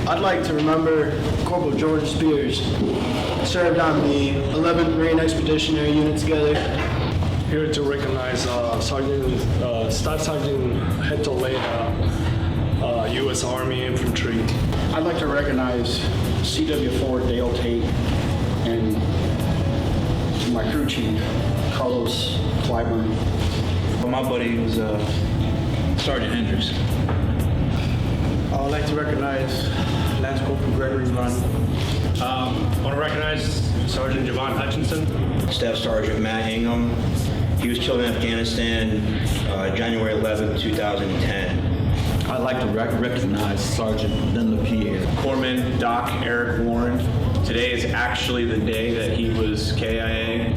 I'd like to remember Corporal Jordan Spears. Served on the 11th Marine Expeditionary Unit together. Here to recognize Staff Sergeant Hector Lena, U.S. Army Infantry. I'd like to recognize CW4 Dale Tate and my crew chief, Carlos Clyburn. My buddy was Sergeant Hendricks. I'd like to recognize Lance Corporal Gregory Run. I want to recognize Sergeant Javon Hutchinson. Staff Sergeant Matt Ingham. He was killed in Afghanistan January 11, 2010. I'd like to recognize Sergeant Ben LaPierre. Corpsman Doc Eric Warren. Today is actually the day that he was KIA.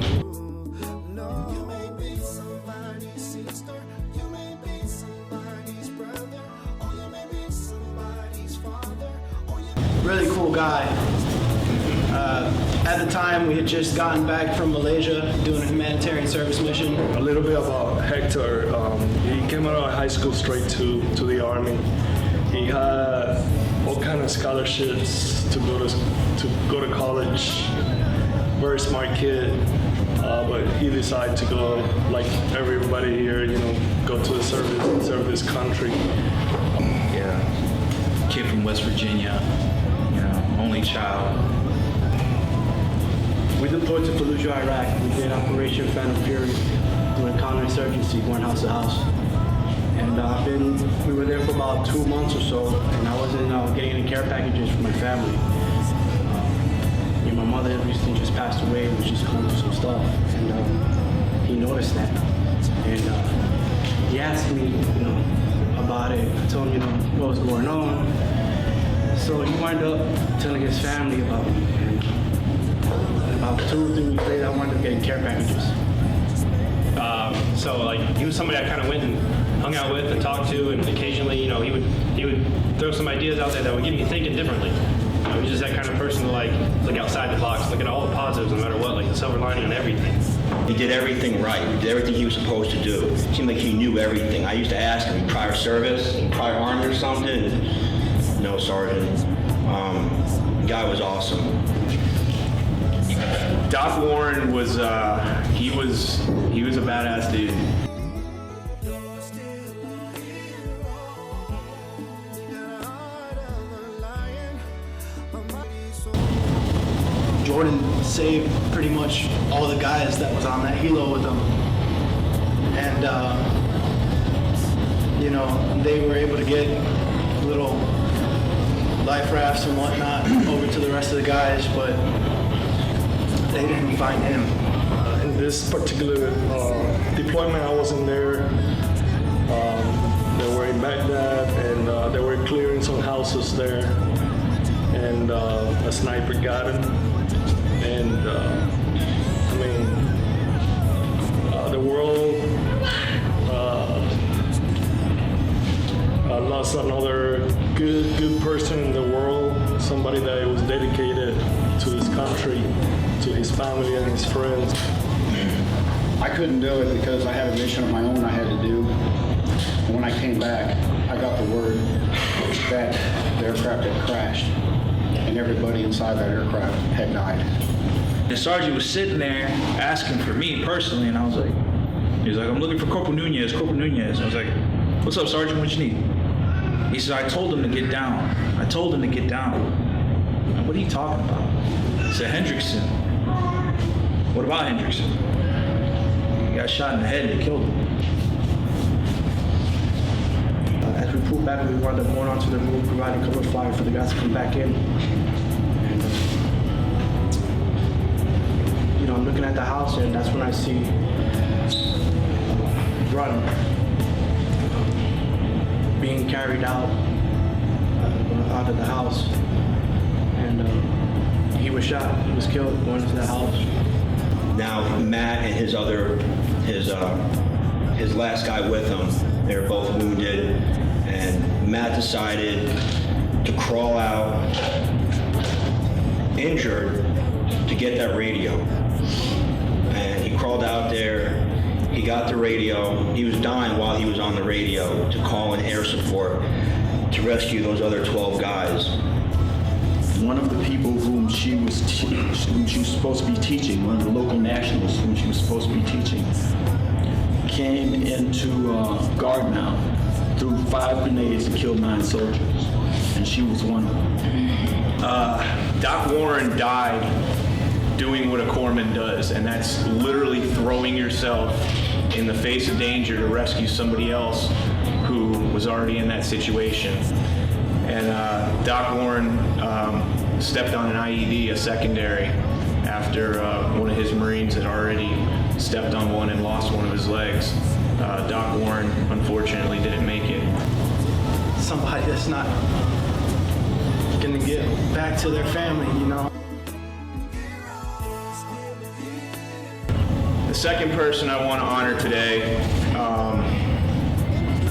Really cool guy. At the time, we had just gotten back from Malaysia doing a humanitarian service mission. A little bit about Hector. He came out of high school straight to the Army. He had all kind of scholarships to go to college. Very smart kid, but he decided to go, like everybody here, go to the service and serve this country. Yeah, kid from West Virginia, only child. We deployed to Fallujah, Iraq. We did Operation Phantom Fury, doing counterinsurgency, going house to house. And we were there for about 2 months or so, and I wasn't getting any care packages for my family. My mother recently just passed away, and was just going through some stuff, and he noticed that. And he asked me, about it. I told him, what was going on. So he wound up telling his family about me. And about 2 or 3 weeks later, I wound up getting care packages. So he was somebody I kind of went and hung out with and talked to, and occasionally, he would throw some ideas out there that would get me thinking differently. He was just that kind of person to look outside the box, look at all the positives no matter what, like the silver lining on everything. He did everything right. He did everything he was supposed to do. It seemed like he knew everything. I used to ask him, prior service, prior army or something? No, Sergeant. The guy was awesome. Doc Warren was he was a badass dude. Jordan saved pretty much all the guys that was on that helo with him. And, they were able to get little life rafts and whatnot over to the rest of the guys, but they didn't find him. In this particular deployment, I wasn't there. They were in Baghdad, and they were clearing some houses there, and a sniper got him. And the world lost another good person in the world, somebody that was dedicated to his country, to his family and his friends. I couldn't do it because I had a mission of my own I had to do. And when I came back, I got the word that the aircraft had crashed and everybody inside that aircraft had died. The sergeant was sitting there asking for me personally, and I was like, he was like, I'm looking for Corporal Nunez. I was like, what's up, Sergeant, what you need? He said, I told him to get down. What are you talking about? I said, Hendrickson. What about Hendrickson? He got shot in the head and they killed him. As we pulled back, we wound up going onto the roof, providing cover fire for the guys to come back in. And, I'm looking at the house, and that's when I see Run being carried out of the house. And he was shot. He was killed going into the house. Now, Matt and his last guy with him, they were both wounded, and Matt decided to crawl out injured to get that radio. And he crawled out there, he got the radio, he was dying while he was on the radio to call in air support to rescue those other 12 guys. one of the people whom she was supposed to be teaching, one of the local nationals whom she was supposed to be teaching, came into guard mount, threw 5 grenades and killed 9 soldiers, and she was one of them. Doc Warren died doing what a corpsman does, and that's literally throwing yourself in the face of danger to rescue somebody else who was already in that situation. And Doc Warren stepped on an IED, a secondary, after one of his Marines had already stepped on one and lost one of his legs. Doc Warren, unfortunately, didn't make it. Somebody that's not gonna get back to their family, you know. The second person I want to honor today,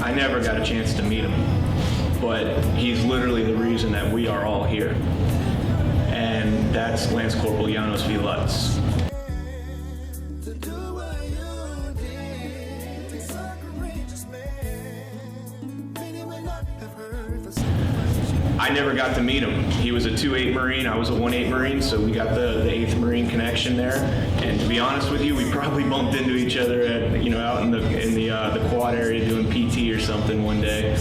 I never got a chance to meet him, but he's literally the reason that we are all here. And that's Lance Corporal Janos V. Lutz. I never got to meet him. He was a 2-8 Marine, I was a 1-8 Marine, so we got the 8th Marine connection there. And to be honest with you, we probably bumped into each other at, out in the quad area doing PT or something one day.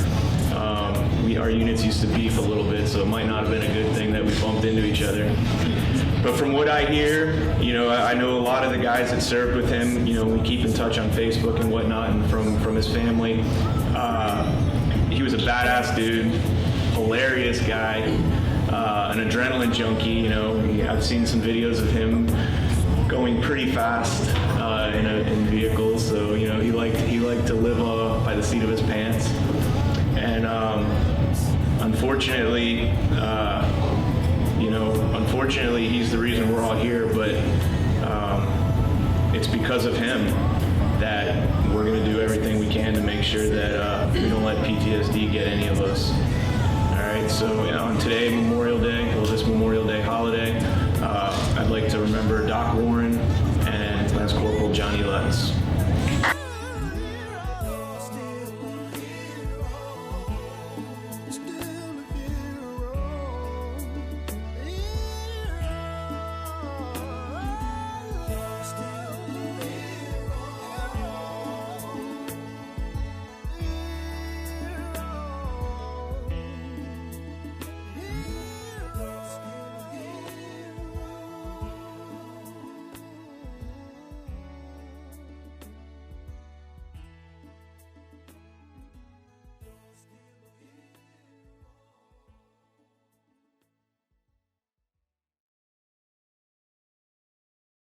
Our units used to beef a little bit, so it might not have been a good thing that we bumped into each other. But from what I hear, I know a lot of the guys that served with him. We keep in touch on Facebook and whatnot, and from his family. He was a badass dude, hilarious guy, an adrenaline junkie. I've seen some videos of him going pretty fast in vehicles, so he liked to live by the seat of his pants. And unfortunately, he's the reason we're all here. But it's because of him that we're going to do everything we can to make sure that we don't let PTSD get any of us. All right. So on today, this Memorial Day holiday, I'd like to remember Doc Warren and Lance Corporal Johnny Lutz.